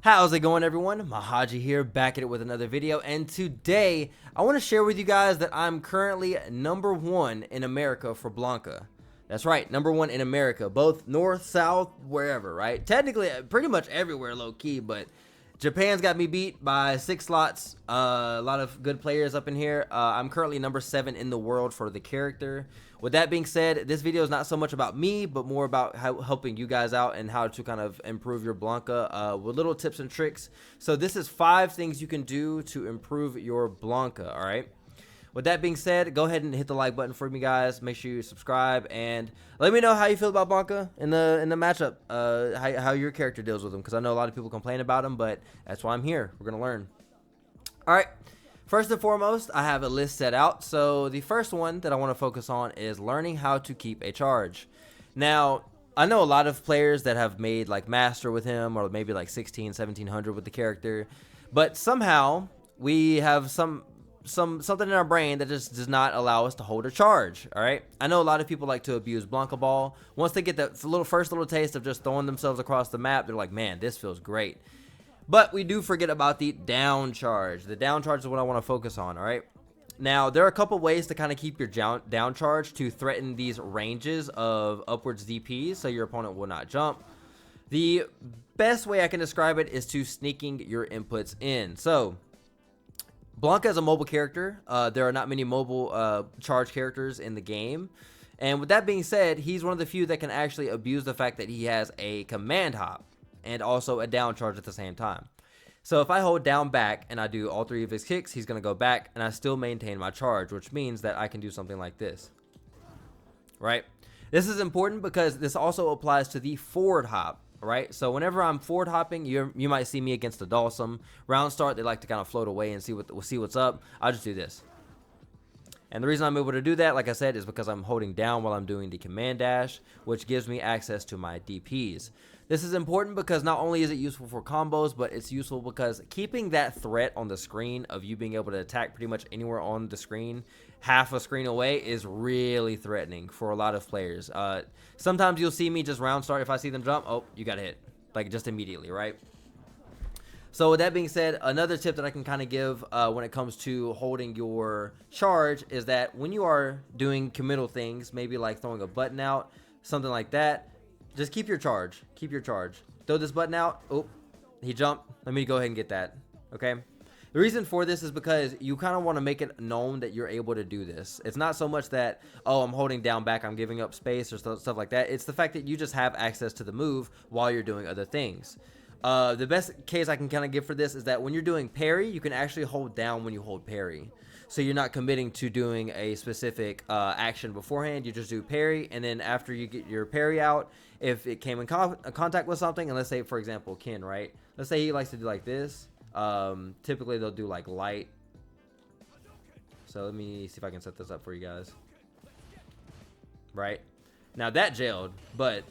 How's it going, everyone? Mahaji here, back at it with another video, and today I want to share with you guys that I'm currently #1 in America for Blanka. That's right, #1 in America, both north, south, wherever, right? Technically, pretty much everywhere low-key, but Japan's got me beat by 6 slots. A lot of good players up in here. I'm currently #7 in the world for the character. With that being said, this video is not so much about me, but more about helping you guys out and how to kind of improve your Blanka with little tips and tricks. So this is 5 things you can do to improve your Blanka, all right? With that being said, go ahead and hit the like button for me, guys. Make sure you subscribe and let me know how you feel about Blanka in the matchup. How your character deals with them, because I know a lot of people complain about them, but that's why I'm here. We're gonna learn. All right. First and foremost, I have a list set out. So the first one that I want to focus on is learning how to keep a charge. Now, I know a lot of players that have made like master with him, or maybe like 16, 1700 with the character, but somehow we have something in our brain that just does not allow us to hold a charge. All right, I know a lot of people like to abuse Blanka ball. Once they get that first little taste of just throwing themselves across the map, they're like, man, this feels great. But we do forget about the down charge. The down charge is what I want to focus on. All right, now there are a couple ways to kind of keep your down charge to threaten these ranges of upwards DPs so your opponent will not jump. The best way I can describe it is to sneaking your inputs in. So Blanka is a mobile character. There are not many mobile charge characters in the game. And with that being said, he's one of the few that can actually abuse the fact that he has a command hop and also a down charge at the same time. So if I hold down back and I do all 3 of his kicks, he's going to go back and I still maintain my charge, which means that I can do something like this. Right? This is important because this also applies to the forward hop. Right, so whenever I'm forward hopping, you might see me against the Dawson. Round start, they like to kind of float away and see what's up. I'll just do this. And the reason I'm able to do that, like I said, is because I'm holding down while I'm doing the command dash, which gives me access to my DPs. This is important because not only is it useful for combos, but it's useful because keeping that threat on the screen of you being able to attack pretty much anywhere on the screen, half a screen away, is really threatening for a lot of players. Sometimes you'll see me just round start. If I see them jump, oh, you got hit, like just immediately, right? So with that being said, another tip that I can kind of give when it comes to holding your charge is that when you are doing committal things, maybe like throwing a button out, something like that, just keep your charge. Keep your charge. Throw this button out. Oh, he jumped. Let me go ahead and get that. Okay. The reason for this is because you kind of want to make it known that you're able to do this. It's not so much that, oh, I'm holding down back, I'm giving up space or stuff like that. It's the fact that you just have access to the move while you're doing other things. The best case I can kind of give for this is that when you're doing parry, you can actually hold down when you hold parry. So you're not committing to doing a specific action beforehand. You just do parry, and then after you get your parry out, if it came in contact with something, and let's say, for example, Ken, right? Let's say he likes to do like this. Typically, they'll do like light. So let me see if I can set this up for you guys. Right? Now that jailed, but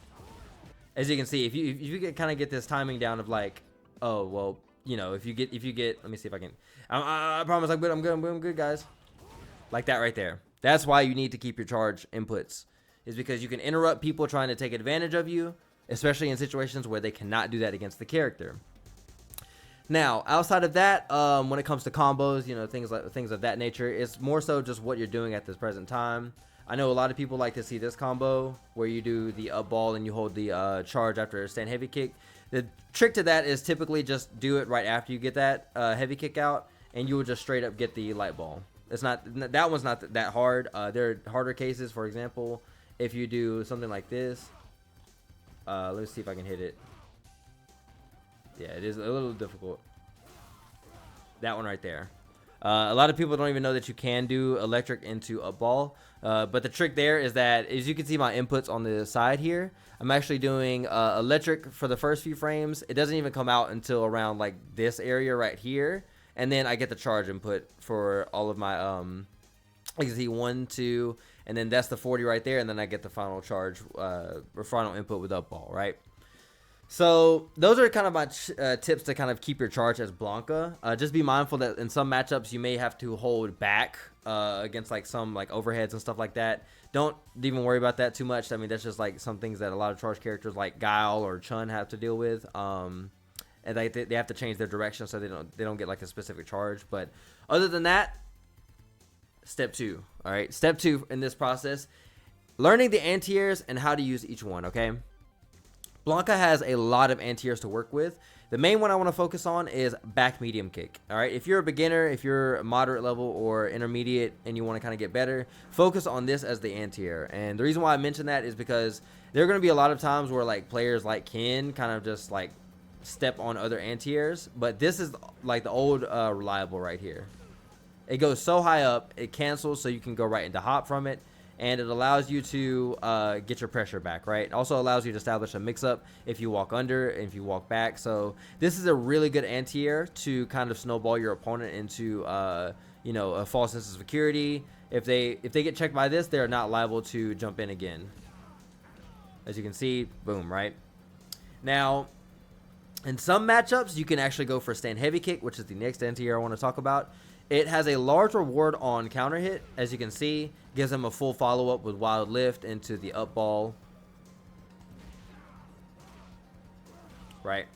as you can see, if you kind of get this timing down of like, oh, well, you know, if you get, let me see if I can, I promise I'm good, guys. Like that right there. That's why you need to keep your charge inputs, is because you can interrupt people trying to take advantage of you, especially in situations where they cannot do that against the character. Now, outside of that, when it comes to combos, you know, things of that nature, it's more so just what you're doing at this present time. I know a lot of people like to see this combo where you do the up ball and you hold the charge after a stand heavy kick. The trick to that is typically just do it right after you get that heavy kick out, and you will just straight up get the light ball. It's not, that one's not that hard. There are harder cases. For example, if you do something like this, let me see if I can hit it. Yeah, it is a little difficult. That one right there. A lot of people don't even know that you can do electric into a ball. But the trick there is that, as you can see my inputs on the side here, I'm actually doing electric for the first few frames. It doesn't even come out until around like this area right here. And then I get the charge input for all of my, you can see 1, 2, and then that's the 40 right there. And then I get the final charge, or final input with up ball, right? So those are kind of my tips to kind of keep your charge as Blanka. Just be mindful that in some matchups you may have to hold back against like some like overheads and stuff like that. Don't even worry about that too much. I mean, that's just like some things that a lot of charge characters like Guile or Chun have to deal with. and they have to change their direction so they don't get like a specific charge. But other than that, step 2. All right, step 2 in this process, learning the anti-airs and how to use each one. Okay, Blanka has a lot of anti-airs to work with. The main one I want to focus on is back medium kick. All right, if you're a beginner, if you're moderate level or intermediate and you want to kind of get better, focus on this as the anti-air. And the reason why I mention that is because there are going to be a lot of times where like players like Ken kind of just like step on other anti-airs, but this is like the old reliable right here. It goes so high up, it cancels, so you can go right into hop from it. And it allows you to get your pressure back, right? It also allows you to establish a mix-up if you walk under and if you walk back. So this is a really good anti-air to kind of snowball your opponent into, you know, a false sense of security. If they get checked by this, they're not liable to jump in again. As you can see, boom, right? Now, in some matchups, you can actually go for stand heavy kick, which is the next anti-air I want to talk about. It has a large reward on counter hit, as you can see. Gives them a full follow-up with wild lift into the up ball. Right.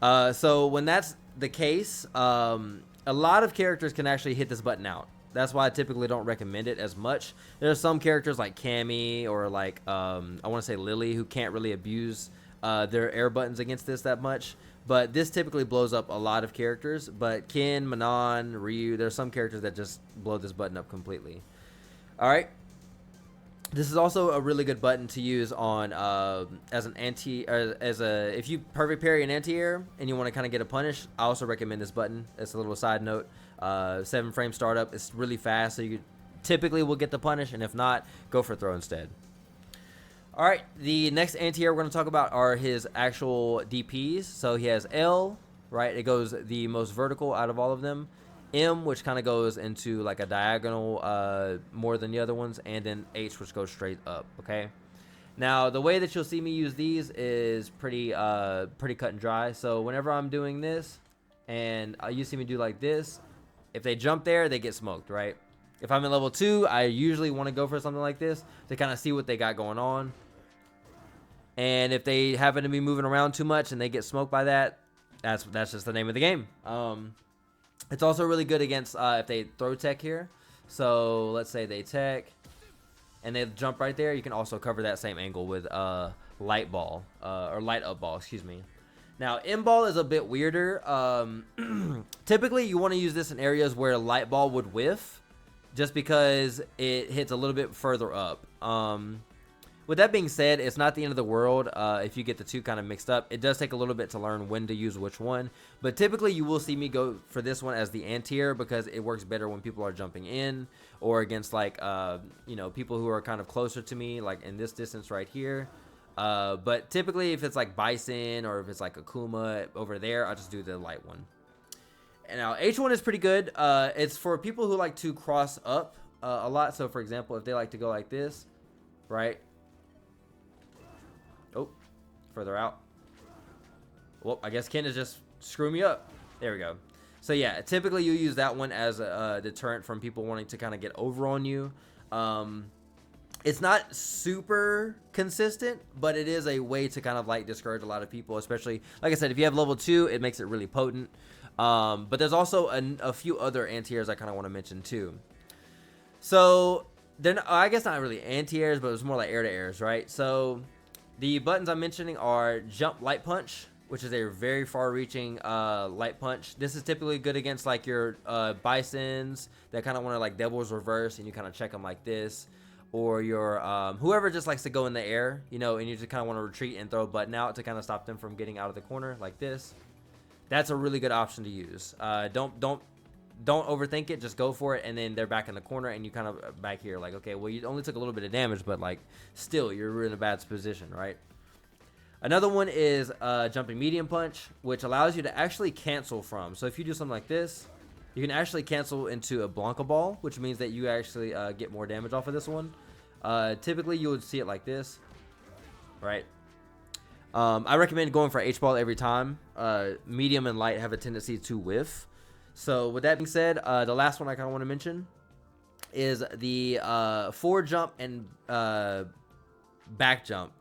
So when that's the case, a lot of characters can actually hit this button out. That's why I typically don't recommend it as much. There's some characters like Cammy or like, I want to say Lily, who can't really abuse their air buttons against this that much. But this typically blows up a lot of characters. But Ken, Manon, Ryu, there's some characters that just blow this button up completely. All right. This is also a really good button to use on as an if you perfect parry an anti-air and you want to kind of get a punish. I also recommend this button. It's a little side note. 7-frame startup. It's really fast, so you typically will get the punish, and if not, go for throw instead. All right, the next anti-air we're going to talk about are his actual DPs. So he has L, right? It goes the most vertical out of all of them. M, which kind of goes into like a diagonal more than the other ones, and then H, which goes straight up, okay? Now, the way that you'll see me use these is pretty cut and dry. So whenever I'm doing this, and you see me do like this, if they jump there, they get smoked, right? If I'm in level 2, I usually want to go for something like this to kind of see what they got going on. And if they happen to be moving around too much and they get smoked by that, that's just the name of the game. It's also really good against if they throw tech here. So let's say they tech and they jump right there. You can also cover that same angle with light ball or light up ball, excuse me. Now, M ball is a bit weirder. Typically, you want to use this in areas where light ball would whiff, just because it hits a little bit further up. With that being said, it's not the end of the world if you get the two kind of mixed up. It does take a little bit to learn when to use which one, but typically you will see me go for this one as the anti-air because it works better when people are jumping in or against like you know, people who are kind of closer to me, like in this distance right here. But typically if it's like Bison or if it's like Akuma over there, I'll just do the light one. And now H1 is pretty good. It's for people who like to cross up a lot. So for example, if they like to go like this, right? Oh, further out. Well, I guess Ken is just screwing me up. There we go. So yeah, typically you use that one as a deterrent from people wanting to kind of get over on you. It's not super consistent, but it is a way to kind of like discourage a lot of people, especially, like I said, if you have level 2, it makes it really potent. But there's also a few other anti-airs I kind of want to mention too. So they're not, I guess not really anti-airs, but it's more like air-to-airs, right? So the buttons I'm mentioning are jump light punch, which is a very far-reaching light punch. This is typically good against like your Bisons that kind of want to like Devil's Reverse, and you kind of check them like this. Or your whoever just likes to go in the air, you know, and you just kind of want to retreat and throw a button out to kind of stop them from getting out of the corner like this. That's a really good option to use. Don't overthink it. Just go for it, and then they're back in the corner, and you kind of back here like, okay, well, you only took a little bit of damage, but like still you're in a bad position, right? Another one is jumping medium punch, which allows you to actually cancel from. So if you do something like this, you can actually cancel into a Blanka ball, which means that you actually get more damage off of this one. Typically, you would see it like this, right? I recommend going for H ball every time. Medium and light have a tendency to whiff. So with that being said, the last one I kind of want to mention is the forward jump and back jump.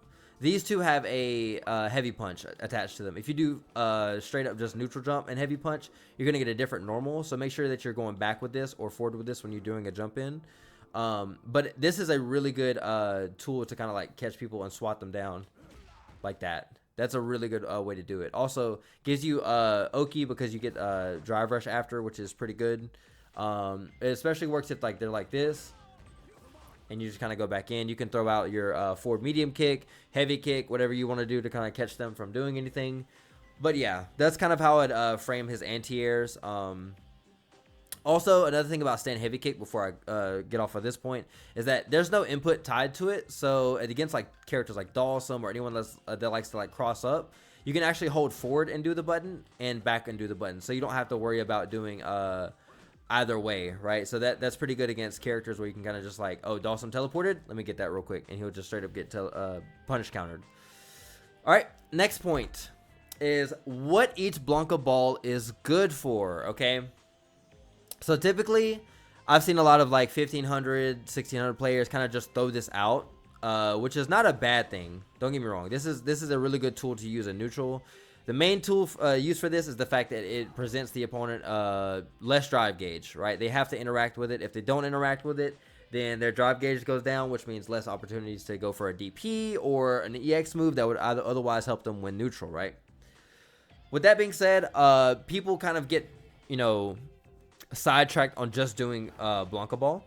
These two have a heavy punch attached to them. If you do straight up just neutral jump and heavy punch, you're gonna get a different normal. So make sure that you're going back with this or forward with this when you're doing a jump in. But this is a really good tool to kind of like catch people and swat them down like that. That's a really good way to do it. Also gives you Oki because you get drive rush after, which is pretty good. It especially works if like they're like this and you just kind of go back in. You can throw out your forward medium kick, heavy kick, whatever you want to do to kind of catch them from doing anything. But yeah, that's kind of how I'd frame his anti-airs. Also, another thing about stand heavy kick before I get off of this point is that there's no input tied to it. So against like characters like Dawson or anyone that likes to like cross up, you can actually hold forward and do the button and back and do the button. So you don't have to worry about doing either way, right? So that's pretty good against characters where you can kind of just like, oh, Dawson teleported, let me get that real quick, and he'll just straight up get punish countered. All right, next point is what each Blanka ball is good for. Okay, so typically I've seen a lot of like 1500 1600 players kind of just throw this out, which is not a bad thing, don't get me wrong. This is a really good tool to use in neutral. The main tool used for this is the fact that it presents the opponent less drive gauge, right? They have to interact with it. If they don't interact with it, then their drive gauge goes down, which means less opportunities to go for a DP or an EX move that would otherwise help them win neutral, right? With that being said, people kind of get, you know, sidetracked on just doing Blanka ball,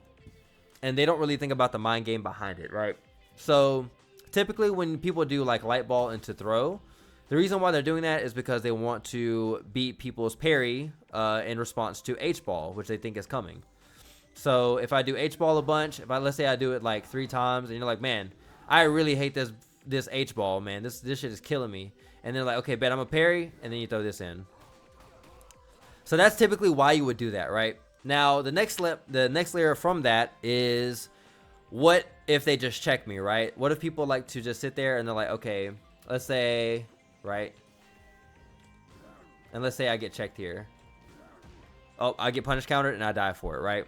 and they don't really think about the mind game behind it, right? So typically when people do like light ball into throw, the reason why they're doing that is because they want to beat people's parry in response to H-ball, which they think is coming. So if I do H-ball a bunch, let's say I do it like 3 times, and you're like, man, I really hate this H-ball, man. This shit is killing me. And they're like, okay, bet I'm a parry, and then you throw this in. So that's typically why you would do that, right? Now the next layer from that is, what if they just check me, right? What if people like to just sit there and they're like, okay, let's say, right, and let's say I get checked here. Oh, I get punish countered and I die for it, right?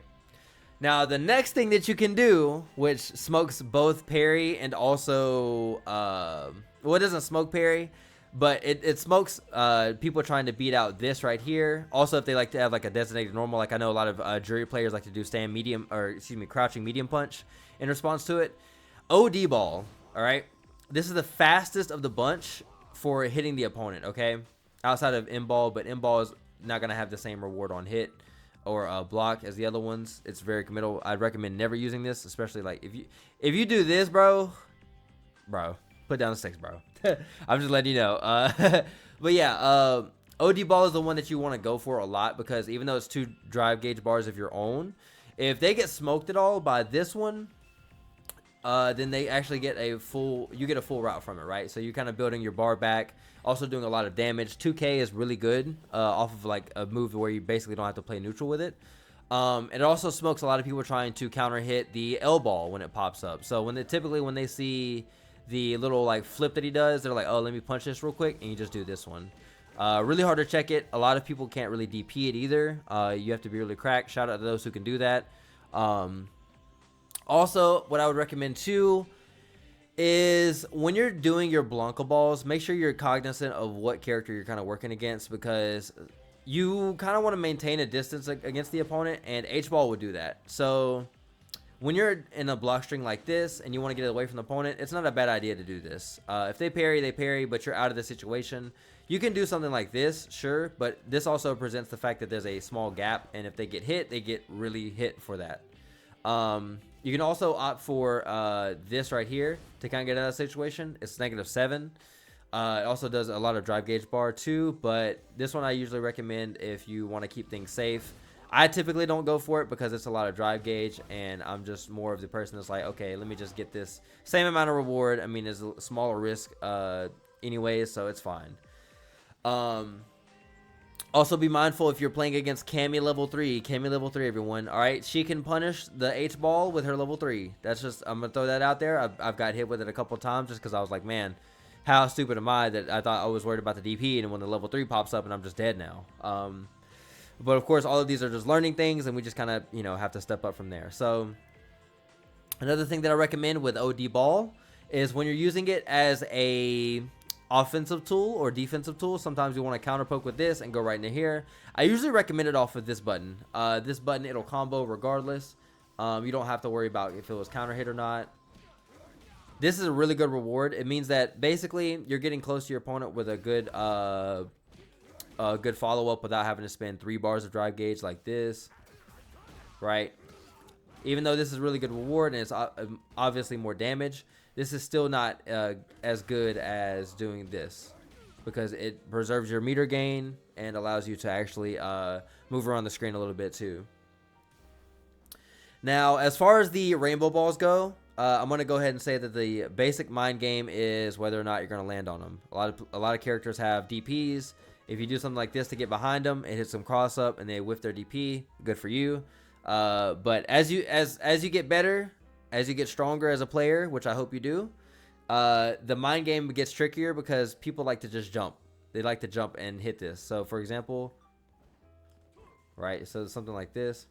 Now the next thing that you can do, which smokes both parry and also well, it doesn't smoke parry, but it smokes people trying to beat out this right here. Also, if they like to have like a designated normal, like I know a lot of jury players like to do stand medium, or excuse me, crouching medium punch in response to it. OD ball, all right, this is the fastest of the bunch for hitting the opponent, okay, outside of in-ball, but in-ball is not going to have the same reward on hit or block as the other ones. It's very committal. I'd recommend never using this, especially like if you do this, bro, put down the sticks, bro. I'm just letting you know. But yeah, OD ball is the one that you want to go for a lot, because even though it's 2 drive gauge bars of your own, if they get smoked at all by this one, then they actually get a full route from it, right? So you're kind of building your bar back, also doing a lot of damage. 2K is really good off of like a move where you basically don't have to play neutral with it. And it also smokes a lot of people trying to counter hit the L ball when it pops up. So when they see the little like flip that he does, they're like, oh, let me punch this real quick, and you just do this one. Really hard to check it. A lot of people can't really DP it either. You have to be really cracked. Shout out to those who can do that. Also, what I would recommend too is when you're doing your Blanka balls, make sure you're cognizant of what character you're kind of working against, because you kind of want to maintain a distance against the opponent, and H-ball would do that. So when you're in a block string like this and you want to get away from the opponent, it's not a bad idea to do this. If they parry, they parry, but you're out of the situation. You can do something like this, sure, but this also presents the fact that there's a small gap, and if they get hit, they get really hit for that. You can also opt for this right here to kind of get out of the situation. It's -7. It also does a lot of drive gauge bar too, but this one I usually recommend if you want to keep things safe. I typically don't go for it because it's a lot of drive gauge, and I'm just more of the person that's like, okay, let me just get this same amount of reward. I mean, it's a smaller risk anyways, so it's fine. Also be mindful if you're playing against Cammy level 3. Cammy level 3, everyone. All right, she can punish the H ball with her level 3. That's just, I'm gonna throw that out there. I've got hit with it a couple times just because I was like, man, how stupid am I that I thought I was worried about the DP, and when the level 3 pops up and I'm just dead now. But of course, all of these are just learning things, and we just kind of, you know, have to step up from there. So another thing that I recommend with OD ball is when you're using it as a offensive tool or defensive tool. Sometimes you want to counter poke with this and go right into here. I usually recommend it off of this button. This button, it'll combo regardless. You don't have to worry about if it was counter hit or not. This is a really good reward. It means that basically you're getting close to your opponent with a good follow-up without having to spend 3 bars of drive gauge like this, right? Even though this is a really good reward and it's obviously more damage, this is still not as good as doing this because it preserves your meter gain and allows you to actually move around the screen a little bit too. Now, as far as the rainbow balls go, I'm going to go ahead and say that the basic mind game is whether or not you're going to land on them. A lot of characters have DPs. If you do something like this to get behind them, it hits them cross up and they whiff their DP. Good for you. But as you get better, as you get stronger as a player, which I hope you do, the mind game gets trickier because people like to just jump. They like to jump and hit this. So for example, right? So something like this.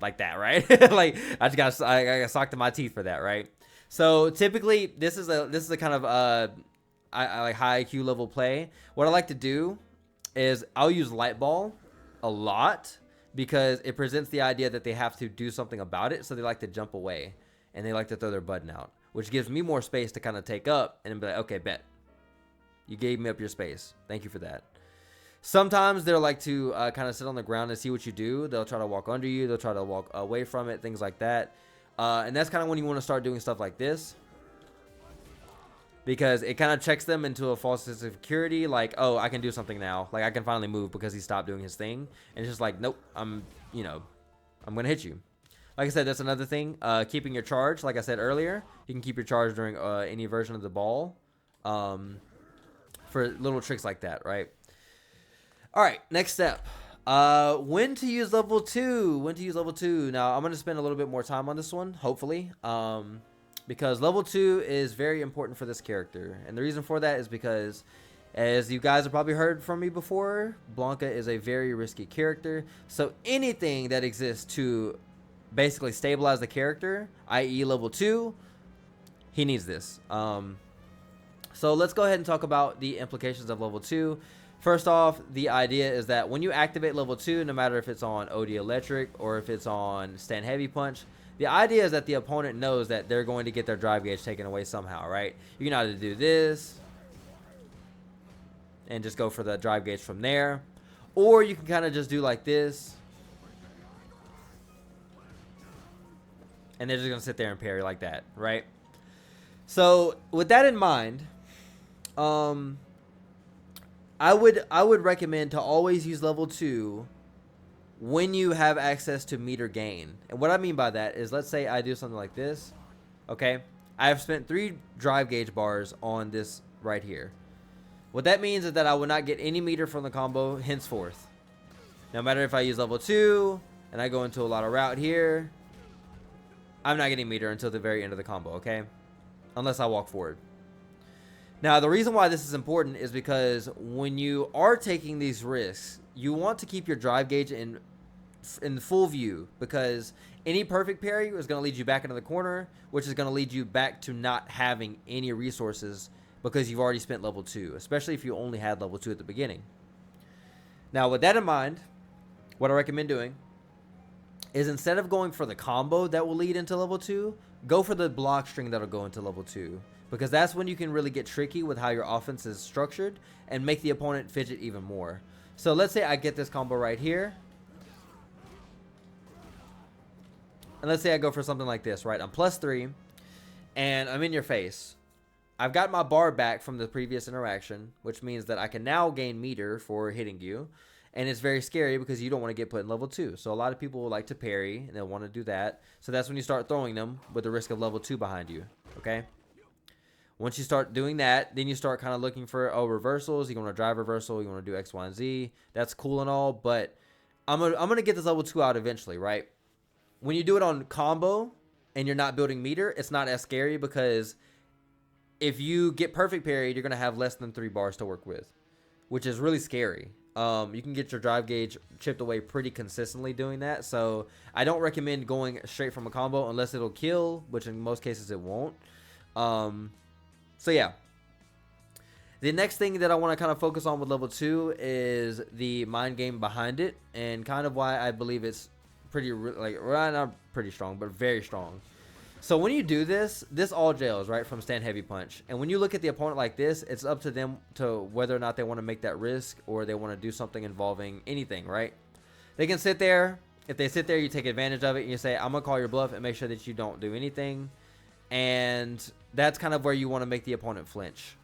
Like that, right? Like I got socked in my teeth for that, right? So typically this is a kind of I like high IQ level play. What I like to do is I'll use light ball a lot because it presents the idea that they have to do something about it, so they like to jump away and they like to throw their button out, which gives me more space to kind of take up and be like, okay, bet you gave me up your space, thank you for that. Sometimes they'll like to kind of sit on the ground and see what you do. They'll try to walk under you. They'll try to walk away from it, things like that. And that's kind of when you want to start doing stuff like this, because it kind of checks them into a false sense of security. Like, oh, I can do something now. Like I can finally move because he stopped doing his thing. And it's just like, nope, I'm going to hit you. Like I said, that's another thing. Keeping your charge. Like I said earlier, you can keep your charge during any version of the ball for little tricks like that, right? All right, next step. When to use level 2. Now, I'm going to spend a little bit more time on this one, hopefully, because level 2 is very important for this character. And the reason for that is because, as you guys have probably heard from me before, Blanka is a very risky character. So anything that exists to basically stabilize the character, i.e. level 2, he needs this. So let's go ahead and talk about the implications of level 2. First off, the idea is that when you activate level 2, no matter if it's on OD Electric or if it's on Stand Heavy Punch, the idea is that the opponent knows that they're going to get their drive gauge taken away somehow, right? You can either do this and just go for the drive gauge from there, or you can kind of just do like this, and they're just going to sit there and parry like that, right? So with that in mind, I would recommend to always use level 2 when you have access to meter gain. And what I mean by that is, let's say I do something like this. Okay, I have spent 3 drive gauge bars on this right here. What that means is that I will not get any meter from the combo henceforth. No matter if I use level 2 and I go into a lot of route here, I'm not getting meter until the very end of the combo, okay? Unless I walk forward. Now, the reason why this is important is because when you are taking these risks, you want to keep your drive gauge in full view, because any perfect parry is going to lead you back into the corner, which is going to lead you back to not having any resources because you've already spent level 2, especially if you only had level 2 at the beginning. Now, with that in mind, what I recommend doing is, instead of going for the combo that will lead into level 2, go for the block string that'll go into level 2. Because that's when you can really get tricky with how your offense is structured and make the opponent fidget even more. So let's say I get this combo right here. And let's say I go for something like this, right? I'm +3 and I'm in your face. I've got my bar back from the previous interaction, which means that I can now gain meter for hitting you. And it's very scary because you don't want to get put in level 2. So a lot of people will like to parry and they'll want to do that. So that's when you start throwing them with the risk of level 2 behind you, okay? Once you start doing that, then you start kind of looking for, reversals. You want to drive reversal. You want to do X, Y, and Z. That's cool and all, but I'm gonna get this level 2 out eventually, right? When you do it on combo and you're not building meter, it's not as scary, because if you get perfect parried, you're going to have less than 3 bars to work with, which is really scary. You can get your drive gauge chipped away pretty consistently doing that. So I don't recommend going straight from a combo unless it'll kill, which in most cases it won't. So yeah. The next thing that I want to kind of focus on with level 2 is the mind game behind it, and kind of why I believe it's pretty, like, well, not pretty strong, but very strong. So when you do this all jails, right, from stand heavy punch. And when you look at the opponent like this, it's up to them to whether or not they want to make that risk or they want to do something involving anything, right? They can sit there. If they sit there, you take advantage of it and you say, I'm going to call your bluff and make sure that you don't do anything. And that's kind of where you want to make the opponent flinch.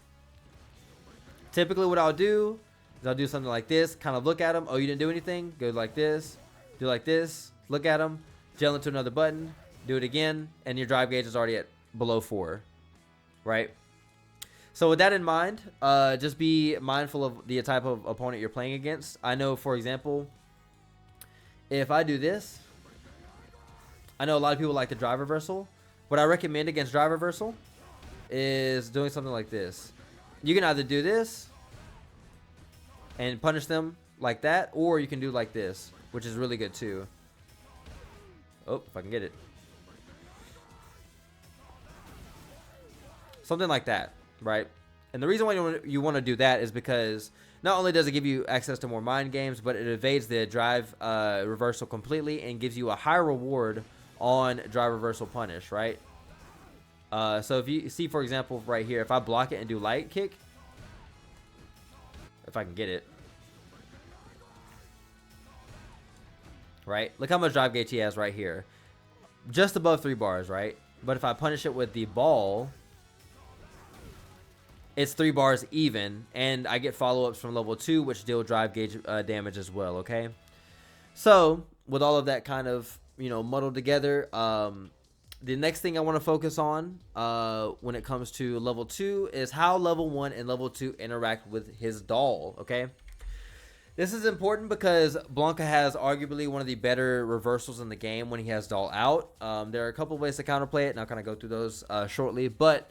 Typically what I'll do is I'll do something like this, kind of look at them. Oh, you didn't do anything? Go like this, do like this, look at them, gel into another button, do it again, and your drive gauge is already at below 4, right? So with that in mind, just be mindful of the type of opponent you're playing against. I know, for example, if I do this, I know a lot of people like the drive reversal. What I recommend against drive reversal is doing something like this. You can either do this and punish them like that, or you can do like this, which is really good too. Oh, if I can get it. Something like that, right? And the reason why you want to do that is because not only does it give you access to more mind games, but it evades the drive reversal completely and gives you a higher reward on drive reversal punish, right? So if you see, for example, right here, if I block it and do light kick, if I can get it, right? Look how much drive gauge he has right here. Just above 3 bars, right? But if I punish it with the ball, it's 3 bars even, and I get follow-ups from level 2, which deal drive gauge damage as well, okay? So, with all of that kind of, muddled together, the next thing I want to focus on when it comes to level 2 is how level 1 and level 2 interact with his doll, okay? This is important because Blanka has arguably one of the better reversals in the game when he has doll out. There are a couple ways to counterplay it, and I'll kind of go through those shortly. But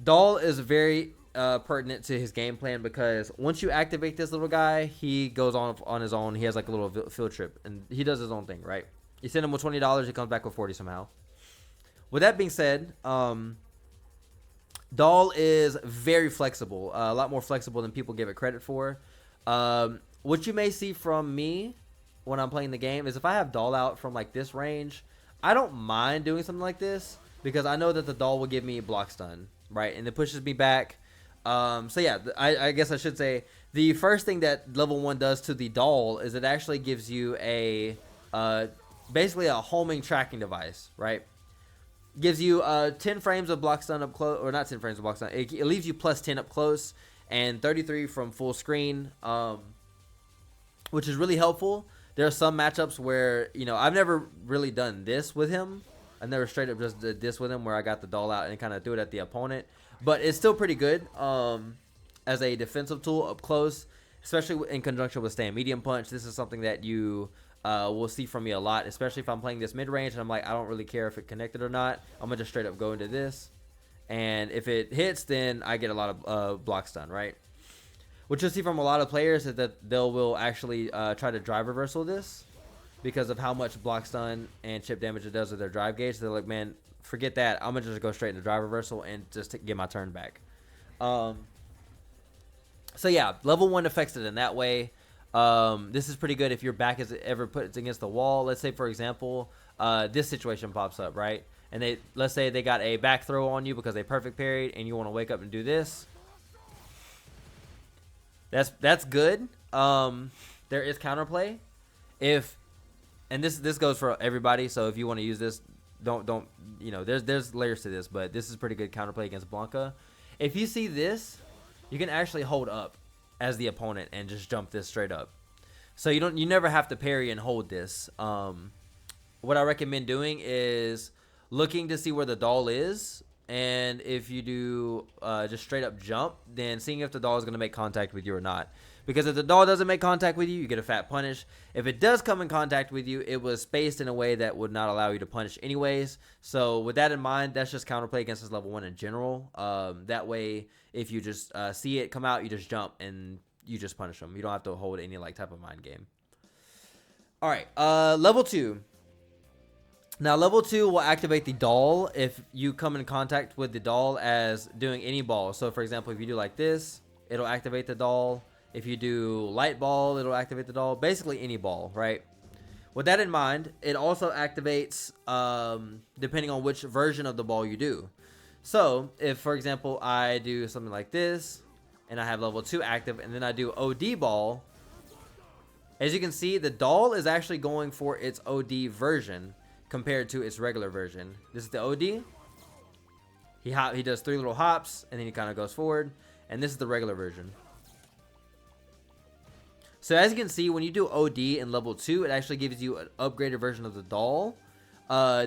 doll is very pertinent to his game plan because once you activate this little guy, he goes on his own. He has like a little field trip, and he does his own thing, right? You send him with $20, he comes back with 40 somehow. With that being said, doll is very flexible, a lot more flexible than people give it credit for. What you may see from me when I'm playing the game is if I have doll out from like this range, I don't mind doing something like this because I know that the doll will give me block stun, right? And it pushes me back. So yeah, I guess I should say the first thing that level 1 does to the doll is it actually gives you a basically a homing tracking device, right? Gives you 10 frames of block stun up close, or not 10 frames of block stun. It leaves you plus 10 up close and 33 from full screen, which is really helpful. There are some matchups where, I've never really done this with him. I've never straight up just did this with him where I got the doll out and kind of threw it at the opponent. But it's still pretty good as a defensive tool up close, especially in conjunction with stand medium punch. This is something that you will see from me a lot, especially if I'm playing this mid-range and I'm like, I don't really care if it connected or not. I'm going to just straight up go into this. And if it hits, then I get a lot of block stun, right? What you'll see from a lot of players is that they will actually try to drive reversal this because of how much block stun and chip damage it does with their drive gauge. They're like, man, forget that. I'm going to just go straight into drive reversal and just get my turn back. So yeah, level 1 affects it in that way. This is pretty good if your back is ever put against the wall. Let's say, for example, this situation pops up, right? And let's say they got a back throw on you because they perfect parried and you want to wake up and do this. That's good. There is counterplay. And this goes for everybody, so if you want to use this, don't there's layers to this, but this is pretty good counterplay against Blanka. If you see this, you can actually hold up as the opponent and just jump this straight up. So you never have to parry and hold this. What I recommend doing is looking to see where the doll is, and if you do just straight up jump, then seeing if the doll is going to make contact with you or not. Because if the doll doesn't make contact with you, you get a fat punish. If it does come in contact with you, it was spaced in a way that would not allow you to punish anyways. So with that in mind, that's just counterplay against this level 1 in general. That way, if you just see it come out, you just jump and you just punish them. You don't have to hold any type of mind game. All right, level 2. Now, level 2 will activate the doll if you come in contact with the doll as doing any ball. So, for example, if you do like this, it'll activate the doll. If you do light ball, it'll activate the doll. Basically, any ball, right? With that in mind, it also activates depending on which version of the ball you do. So, if, for example, I do something like this, and I have level 2 active, and then I do OD ball, as you can see, the doll is actually going for its OD version compared to its regular version. This is the OD. He does 3 little hops, and then he kind of goes forward. And this is the regular version. So as you can see, when you do OD in level 2, it actually gives you an upgraded version of the doll,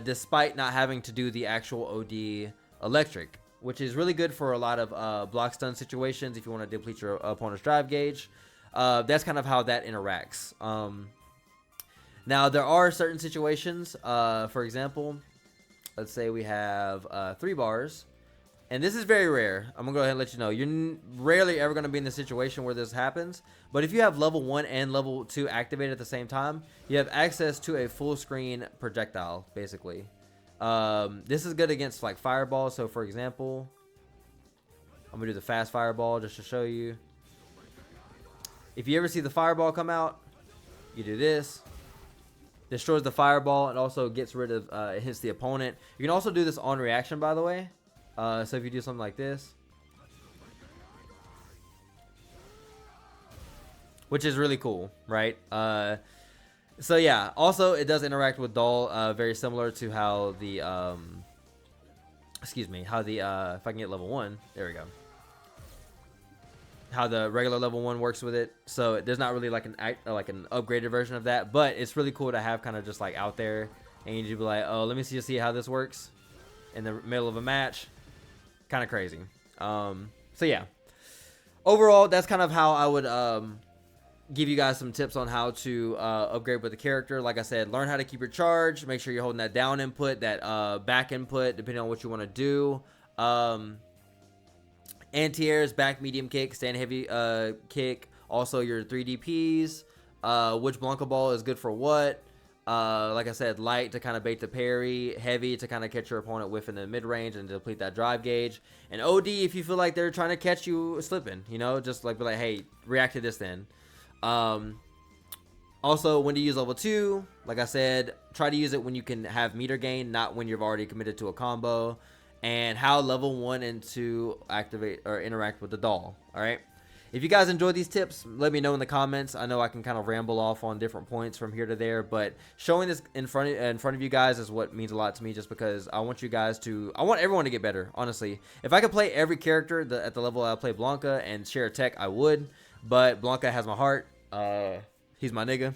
despite not having to do the actual OD electric, which is really good for a lot of block stun situations if you want to deplete your opponent's drive gauge. That's kind of how that interacts. Now, there are certain situations, for example, let's say we have 3 bars, and this is very rare. I'm going to go ahead and let you know. You're rarely ever going to be in the situation where this happens, but if you have level 1 and level 2 activated at the same time, you have access to a full screen projectile, basically. This is good against like fireball. So, for example, I'm going to do the fast fireball just to show you. If you ever see the fireball come out, you do this. Destroys the fireball and also gets rid of it hits the opponent. You can also do this on reaction, by the way. So if you do something like this, which is really cool, right? So yeah, also it does interact with doll, very similar to how the if I can get level 1, there we go. How the regular level 1 works with it. So there's not really like an upgraded version of that, but it's really cool to have kind of just like out there, and you just be like, oh, let me see how this works in the middle of a match. Kind of crazy. So yeah, overall, that's kind of how I would give you guys some tips on how to upgrade with the character. Like I said, learn how to keep your charge. Make sure you're holding that down input, that back input, depending on what you want to do. Anti-airs, back medium kick, stand heavy kick. Also your 3DPs. Which Blanka ball is good for what. Like I said, light to kind of bait the parry, heavy to kind of catch your opponent within the mid-range and deplete that drive gauge, and OD if you feel like they're trying to catch you slipping, you know, just like be like, hey, react to this then. Also, when to use level 2, like I said, try to use it when you can have meter gain, not when you've already committed to a combo, and how level 1 and 2 activate or interact with the doll. All right. If you guys enjoyed these tips, let me know in the comments. I know I can kind of ramble off on different points from here to there, but showing this in front of you guys is what means a lot to me, just because I want you guys to, I want everyone to get better, honestly. If I could play every character at the level I play Blanka and share a tech, I would, but Blanka has my heart. He's my nigga.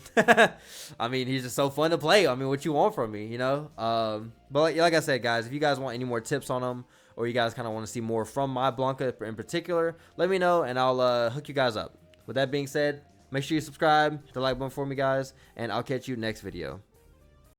I mean, he's just so fun to play. I mean, what you want from me, you know? But like I said, guys, if you guys want any more tips on him, or you guys kind of want to see more from my Blanka in particular, let me know and I'll hook you guys up. With that being said, make sure you subscribe, hit the like button for me, guys, and I'll catch you next video.